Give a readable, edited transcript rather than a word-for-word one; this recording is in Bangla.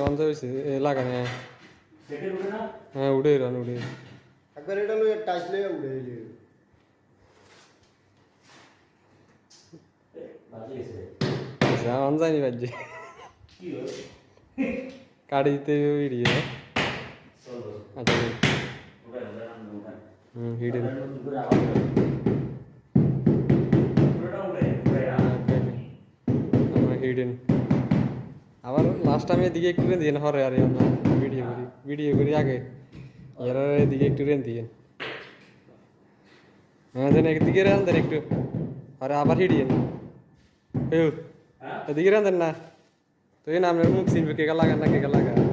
অন্ধ হয়েছে লাগানে হ্যাঁ উঠে রান উঠে একবার এটা লই টাইস লই উড়ে এলি অন যায়নি বাজে কাটি দিতে ইডিয়ে আচ্ছা হিডেন হিডেন আবার লাস্ট আমি এদিকে একটু রেন দিয়ে হরে আরে আমরা ভিডিও করি আগে এর এদিকে একটু রেন দিয়ে হ্যাঁ দেন একদিকে রেন দেন একটু আরে আবার হিডিয়েন এদিকে রেন দেন না তো এই নামের মুখ চিনবে কে লাগান না কে লাগা